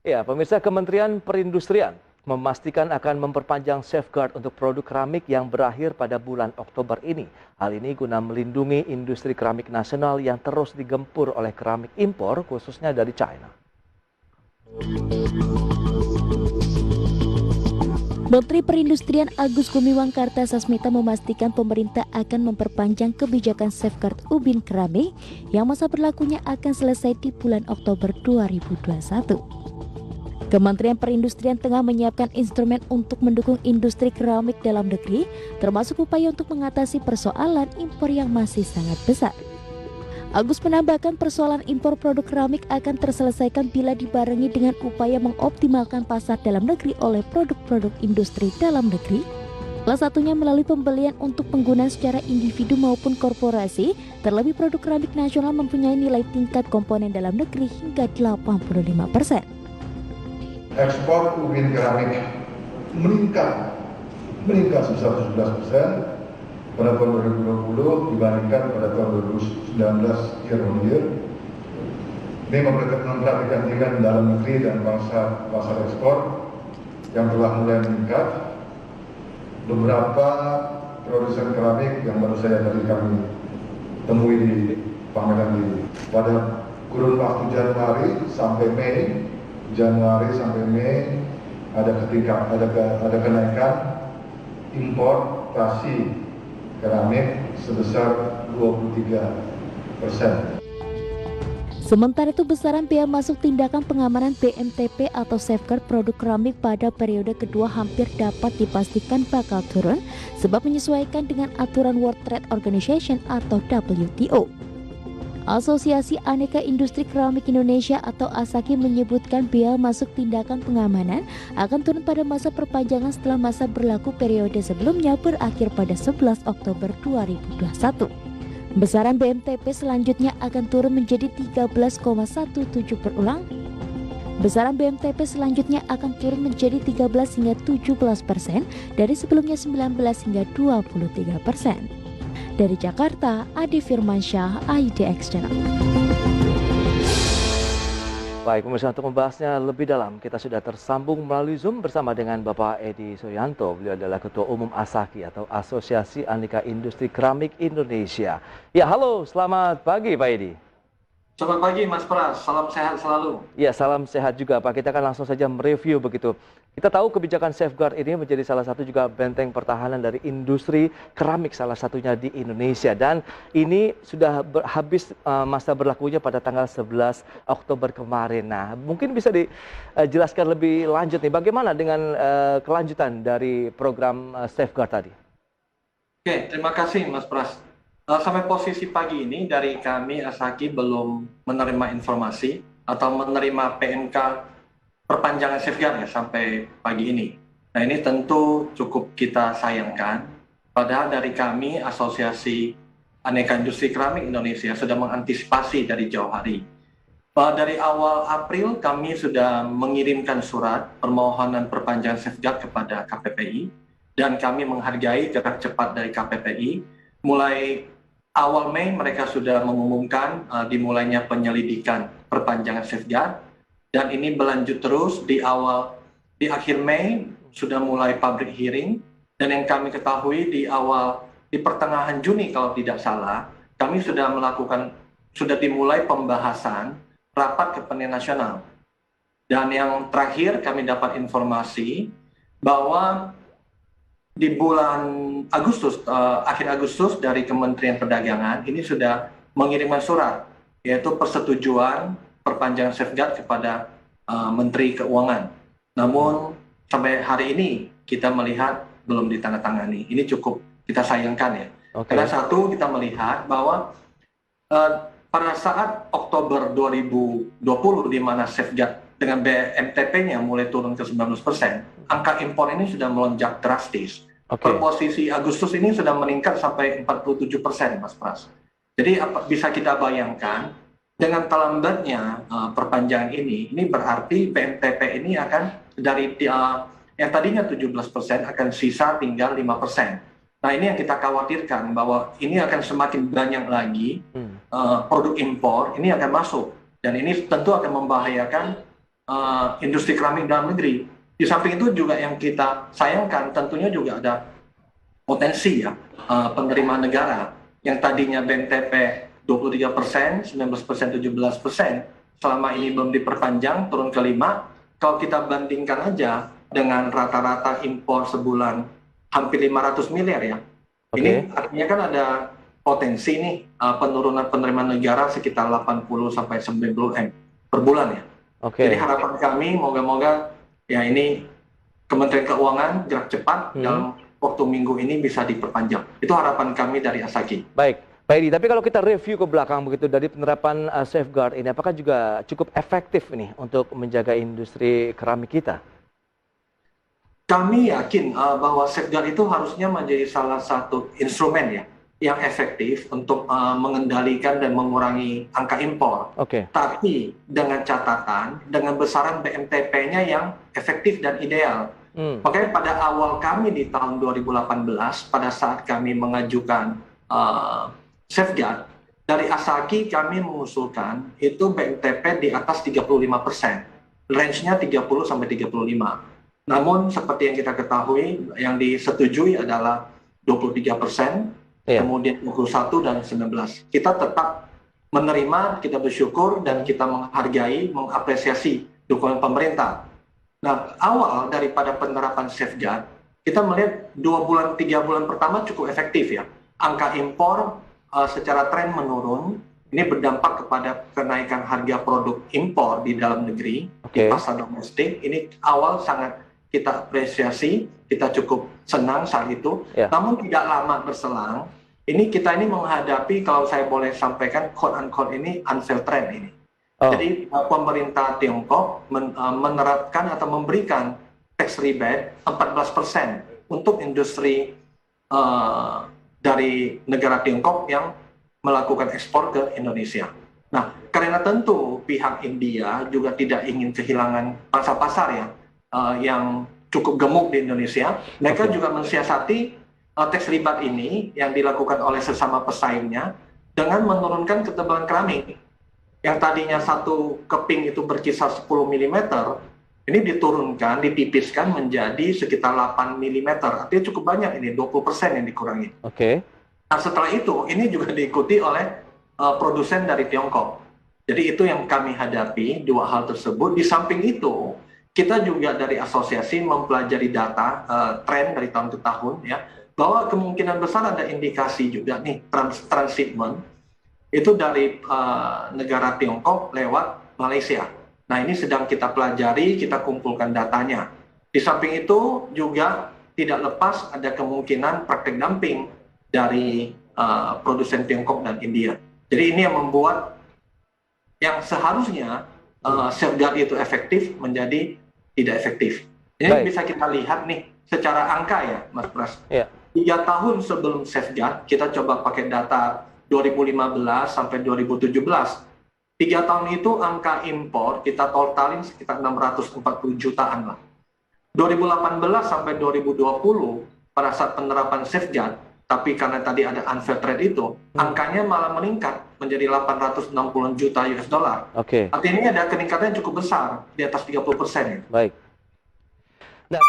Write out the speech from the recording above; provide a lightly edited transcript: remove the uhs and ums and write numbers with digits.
Ya, pemirsa, Kementerian Perindustrian memastikan akan memperpanjang safeguard untuk produk keramik yang berakhir pada bulan Oktober ini. Hal ini guna melindungi industri keramik nasional yang terus digempur oleh keramik impor, khususnya dari China. Menteri Perindustrian Agus Gumiwang Kartasasmita memastikan pemerintah akan memperpanjang kebijakan safeguard ubin keramik yang masa berlakunya akan selesai di bulan Oktober 2021. Kementerian Perindustrian tengah menyiapkan instrumen untuk mendukung industri keramik dalam negeri, termasuk upaya untuk mengatasi persoalan impor yang masih sangat besar. Agus menambahkan persoalan impor produk keramik akan terselesaikan bila dibarengi dengan upaya mengoptimalkan pasar dalam negeri oleh produk-produk industri dalam negeri. Salah satunya melalui pembelian untuk penggunaan secara individu maupun korporasi, terlebih produk keramik nasional mempunyai nilai tingkat komponen dalam negeri hingga 85%. Ekspor ubin keramik meningkat sebesar 17% pada tahun 2020 dibandingkan pada tahun 2019 year on year. Ini memperhatikan dengan dalam negeri dan pasar ekspor yang telah mulai meningkat. Beberapa produsen keramik yang baru saja tadi kami temui di pameran ini pada kurun waktu Januari sampai Mei ada kenaikan importasi keramik sebesar 23%. Sementara itu besaran bea masuk tindakan pengamanan BMTP atau safeguard produk keramik pada periode kedua hampir dapat dipastikan bakal turun sebab menyesuaikan dengan aturan World Trade Organization atau WTO. Asosiasi Aneka Industri Keramik Indonesia atau ASAKI menyebutkan bea masuk tindakan pengamanan akan turun pada masa perpanjangan setelah masa berlaku periode sebelumnya berakhir pada 11 Oktober 2021. Besaran BMTP selanjutnya akan turun menjadi 13,17 per ulang. Besaran BMTP selanjutnya akan turun menjadi 13 hingga 17% dari sebelumnya 19 hingga 23%. Dari Jakarta, Adi Firmansyah, IDX Channel. Baik, pemirsa, untuk membahasnya lebih dalam, kita sudah tersambung melalui Zoom bersama dengan Bapak Edi Suryanto. Beliau adalah Ketua Umum ASAKI atau Asosiasi Aneka Industri Keramik Indonesia. Ya, halo, selamat pagi Pak Edi. Selamat pagi Mas Pras, salam sehat selalu. Ya, salam sehat juga Pak. Kita akan langsung saja mereview begitu. Kita tahu kebijakan safeguard ini menjadi salah satu juga benteng pertahanan dari industri keramik salah satunya di Indonesia. Dan ini sudah habis masa berlakunya pada tanggal 11 Oktober kemarin. Nah, mungkin bisa dijelaskan lebih lanjut nih, bagaimana dengan kelanjutan dari program safeguard tadi? Oke, terima kasih Mas Pras. Sampai posisi pagi ini dari kami ASAKI belum menerima informasi atau menerima PMK perpanjangan safeguard ya sampai pagi ini. Nah, ini tentu cukup kita sayangkan. Padahal dari kami Asosiasi Aneka Industri Keramik Indonesia sudah mengantisipasi dari jauh hari. Dari awal April kami sudah mengirimkan surat permohonan perpanjangan safeguard kepada KPPI dan kami menghargai gerak cepat dari KPPI. Mulai awal Mei mereka sudah mengumumkan dimulainya penyelidikan perpanjangan safeguard dan ini berlanjut terus di akhir Mei sudah mulai public hearing dan yang kami ketahui di pertengahan Juni kalau tidak salah kami sudah dimulai pembahasan rapat kepentingan nasional dan yang terakhir kami dapat informasi bahwa di bulan Agustus, akhir Agustus dari Kementerian Perdagangan ini sudah mengirimkan surat yaitu persetujuan perpanjangan safeguard kepada Menteri Keuangan. Namun sampai hari ini kita melihat belum ditandatangani. Ini cukup kita sayangkan ya. Okay. Karena satu kita melihat bahwa pada saat Oktober 2020 di mana safeguard dengan BMTP-nya mulai turun ke 19%, angka impor ini sudah melonjak drastis. Okay. Per posisi Agustus ini sudah meningkat sampai 47%, Mas Pras. Jadi bisa kita bayangkan dengan terlambatnya perpanjangan ini berarti BMTP ini akan dari yang tadinya 17% akan sisa tinggal 5%. Nah, ini yang kita khawatirkan bahwa ini akan semakin banyak lagi produk impor ini akan masuk dan ini tentu akan membahayakan industri keramik dalam negeri. Di samping itu juga yang kita sayangkan tentunya juga ada potensi ya penerimaan negara yang tadinya BNTP 23%, 19%, 17%, selama ini belum diperpanjang turun ke 5. Kalau kita bandingkan aja dengan rata-rata impor sebulan hampir 500 miliar ya. Oke. Ini artinya kan ada potensi nih penurunan penerimaan negara sekitar 80 sampai 90 M per bulan ya. Oke. Jadi harapan kami moga-moga ya ini Kementerian Keuangan gerak cepat dalam waktu minggu ini bisa diperpanjang. Itu harapan kami dari Asaki. Baik, Pak Edi, tapi kalau kita review ke belakang begitu dari penerapan safeguard ini, apakah juga cukup efektif nih untuk menjaga industri keramik kita? Kami yakin bahwa safeguard itu harusnya menjadi salah satu instrumen ya yang efektif untuk mengendalikan dan mengurangi angka impor. Oke. Tapi dengan catatan, dengan besaran BMTP-nya yang efektif dan ideal. Makanya pada awal kami di tahun 2018, pada saat kami mengajukan safeguard, dari Asaki kami mengusulkan itu BMTP di atas 35%. Range-nya 30 sampai 35. Namun seperti yang kita ketahui, yang disetujui adalah 23%, kemudian 21 dan 19. Kita tetap menerima, kita bersyukur, dan kita menghargai, mengapresiasi dukungan pemerintah. Nah, awal daripada penerapan safeguard, kita melihat 2 bulan, 3 bulan pertama cukup efektif ya. Angka impor secara tren menurun, ini berdampak kepada kenaikan harga produk impor di dalam negeri, di pasar domestik. Ini awal sangat kita apresiasi, kita cukup senang saat itu. Namun tidak lama berselang, kita menghadapi, kalau saya boleh sampaikan, quote-unquote ini unfair trend ini. Jadi pemerintah Tiongkok menerapkan atau memberikan tax rebate 14% untuk industri dari negara Tiongkok yang melakukan ekspor ke Indonesia. Nah, karena tentu pihak India juga tidak ingin kehilangan pangsa pasar ya, yang cukup gemuk di Indonesia, mereka juga mensiasati tax rebate ini yang dilakukan oleh sesama pesaingnya dengan menurunkan ketebalan keramik. Yang tadinya satu keping itu berkisar 10 mm, ini diturunkan, ditipiskan menjadi sekitar 8 mm. Artinya cukup banyak ini, 20% yang dikurangi. Nah, setelah itu, ini juga diikuti oleh produsen dari Tiongkok. Jadi itu yang kami hadapi, dua hal tersebut. Di samping itu, kita juga dari asosiasi mempelajari data, tren dari tahun ke tahun, ya, bahwa kemungkinan besar ada indikasi juga nih, transshipment, itu dari negara Tiongkok lewat Malaysia. Nah, ini sedang kita pelajari, kita kumpulkan datanya. Di samping itu juga tidak lepas ada kemungkinan praktek dumping dari produsen Tiongkok dan India. Jadi ini yang membuat yang seharusnya safeguard itu efektif menjadi tidak efektif. Ini bisa kita lihat nih secara angka ya, Mas Pras. 3 tahun sebelum safeguard, kita coba pakai data 2015 sampai 2017. 3 tahun itu angka impor kita totalin sekitar 640 jutaan lah. 2018 sampai 2020 pada saat penerapan safeguard, tapi karena tadi ada unfair trade itu, angkanya malah meningkat menjadi 860 juta US dollar. Artinya ini ada peningkatan yang cukup besar, di atas 30%. Baik. Nah,